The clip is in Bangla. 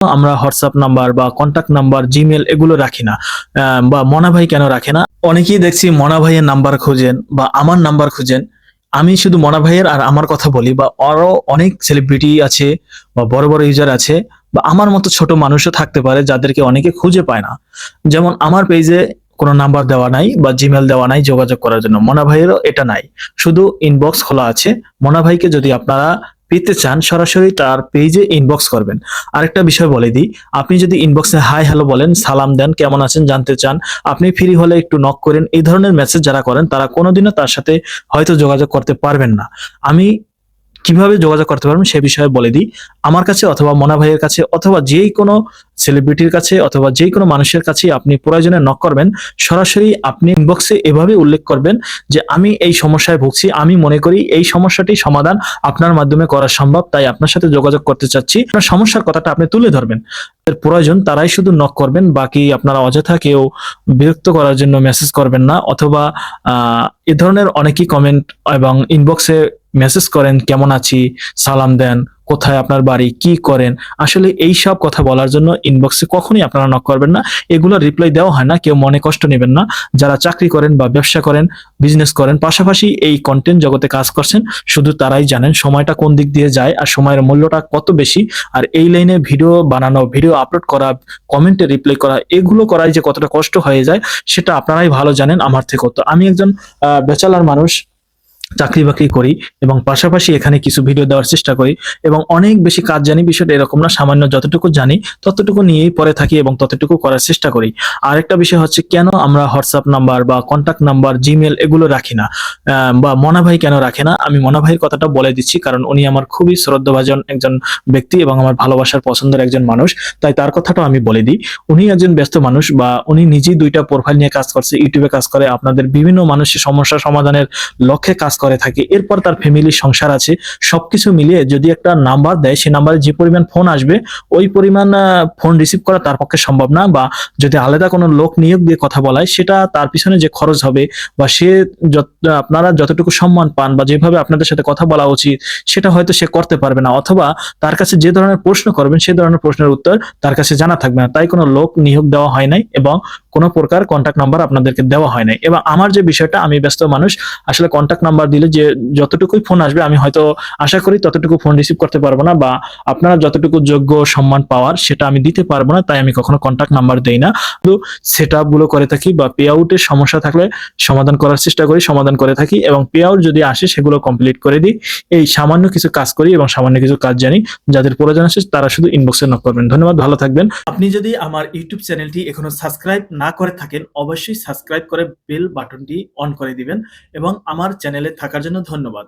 আমরা হোয়াটসঅ্যাপ নাম্বার বা কন্টাক্ট নাম্বার, জিমেল এগুলো রাখি না। বা মনা ভাই কেন রাখে না? অনেকেই দেখছি মনা ভাইয়ের নাম্বার খোঁজেন বা আমার নাম্বার খুঁজেন। আমি শুধু মনা ভাইয়ের আর আমার কথা বলি, বা আরো অনেক সেলিব্রিটি আছে বা বড় বড় ইউজার আছে বা আমার মতো ছোট মানুষও থাকতে পারে যাদেরকে অনেকে খুঁজে পায় না। যেমন আমার পেজে কোনো নাম্বার দেওয়া নাই বা জিমেল দেওয়া নাই যোগাযোগ করার জন্য, মনা ভাইয়েরও এটা নাই। শুধু ইনবক্স খোলা আছে। মনা ভাইকে যদি আপনারা পেতে চান সরাসরি তার পেজে ইনবক্স করবেন। আরেকটা বিষয় বলে দিই, আপনি যদি ইনবক্সে হাই হ্যালো বলেন, সালাম দেন, কেমন আছেন জানতে চান, আপনি ফ্রি হলে একটু নক করেন, এই ধরনের মেসেজ যারা করেন তারা কোনোদিনও তার সাথে হয়তো যোগাযোগ করতে পারবেন না। আমি কিভাবে যোগাযোগ করতে পারবেন সে বিষয়ে বলে দিই। আমার কাছে অথবা মনা ভাইয়ের কাছে অথবা যেই কোনো সেলিব্রিটির কাছে অথবা যেই কোনো মানুষের কাছে আপনি প্রয়োজনে নক করবেন, সরাসরি আপনি ইনবক্সে এভাবে উল্লেখ করবেন যে আমি এই সমস্যায় ভুগছি, আমি মনে করি এই সমস্যাটি সমাধান আপনার মাধ্যমে করা সম্ভব, তাই আপনার সাথে যোগাযোগ করতে চাচ্ছি। আপনার সমস্যার কথাটা আপনি তুলে ধরবেন। এর প্রয়োজন তারাই শুধু নক করবেন, বাকি আপনারা অযথা কেউ বিরক্ত করার জন্য মেসেজ করবেন না। অথবা এ ধরনের অনেকেই কমেন্ট এবং ইনবক্সে মেসেজ করেন, কেমন আছি, সালাম দেন, কোথায় আপনার বাড়ি, কি করেন। আসলে এই সব কথা বলার জন্য ইনবক্সে কখনোই আপনারা নক করবেন না। এগুলো রিপ্লাই দেওয়া হয় না, কেউ মনে কষ্ট নেবেন না। যারা চাকরি করেন বা ব্যবসা করেন, বিজনেস করেন, পাশাপাশি এই কন্টেন্ট জগতে কাজ করছেন, শুধু তারাই জানেন সময়টা কোন দিক দিয়ে যায় আর সময়ের মূল্যটা কত বেশি। আর এই লাইনে ভিডিও বানানো, ভিডিও আপলোড করা, কমেন্টে রিপ্লাই করা, এগুলো করাই যে কতটা কষ্ট হয়ে যায় সেটা আপনারাই ভালো জানেন আমার থেকে। তো আমি একজন ব্যাচেলার মানুষ, চাকরি বাকরি করি এবং পাশাপাশি এখানে কিছু ভিডিও দেওয়ার চেষ্টা করি এবং অনেক বেশি কাজ জানি। বিষয়টা এরকম না, সামান্য যতটুকু জানি ততটুকু নিয়েই পড়ে থাকি এবং ততটুকু করার চেষ্টা করি। আরেকটা বিষয় হচ্ছে, কেন আমরা হোয়াটসঅ্যাপ নাম্বার বা কন্টাক্ট নাম্বার, জিমেল এগুলো রাখি না, বা মনা ভাই কেন রাখে না? আমি মনা ভাইয়ের কথাটা বলে দিচ্ছি, কারণ উনি আমার খুবই শ্রদ্ধাভাজন একজন ব্যক্তি এবং আমার ভালোবাসার পছন্দের একজন মানুষ, তাই তার কথাটাও আমি বলে দিই। উনি একজন ব্যস্ত মানুষ, বা উনি নিজেই দুইটা প্রোফাইল নিয়ে কাজ করছে, ইউটিউবে কাজ করে, আপনাদের বিভিন্ন মানুষের সমস্যা সমাধানের লক্ষ্যে কাজ করে থাকে। এরপর তার ফ্যামিলি, সংসার আছে, সবকিছু মিলিয়ে যদি একটা নাম্বার দেয়, সেই নাম্বারে যে পরিমাণ ফোন আসবে ওই পরিমাণ ফোন রিসিভ করা তার পক্ষে সম্ভব না। বা যদি আলাদা কোনো লোক নিয়োগ দিয়ে কথা বলায়, সেটা তার পিছনে যে খরচ হবে বা সে আপনারা যতটুকু সম্মান পান বা যেভাবে আপনাদের সাথে কথা বলা উচিত সেটা হয়তো সে করতে পারবে না, অথবা তার কাছে যে ধরনের প্রশ্ন করবেন সেই ধরনের প্রশ্নের উত্তর তার কাছে জানা থাকবে না। তাই কোনো লোক নিয়োগ দেওয়া হয় নাই এবং কোনো প্রকার কন্ট্যাক্ট নাম্বার আপনাদেরকে দেওয়া হয় নাই। এবং আমার যে বিষয়টা, আমি ব্যস্ত মানুষ, আসলে কন্ট্যাক্ট নাম্বার দিলে যে যতটুকুই ফোন আসবে আমি হয়তো আশা করি ততটুকু ফোন রিসিভ করতে পারবো না, বা আপনারা যতটুকু যোগ্য সম্মান পাওয়ার সেটা আমি দিতে পারবো না, তাই আমি কখনো কন্ট্যাক্ট নাম্বার দেই না। শুধু সেট আপ গুলো করে থাকি বা পে আউটের সমস্যা থাকলে সমাধান করার চেষ্টা করি, সমাধান করে থাকি, এবং পে আউট যদি আসে সেগুলো কমপ্লিট করে দিই। এই সামান্য কিছু কাজ করি এবং সামান্য কিছু কাজ জানি। যাদের প্রয়োজন আছে তারা শুধু ইনবক্সে নক করবেন। ধন্যবাদ, ভালো থাকবেন। আপনি যদি আমার ইউটিউব চ্যানেলটি এখনো সাবস্ক্রাইব না করে থাকেন, অবশ্যই সাবস্ক্রাইব করে বেল বাটনটি অন করে দিবেন এবং আমার চ্যানেলে থাকার জন্য ধন্যবাদ।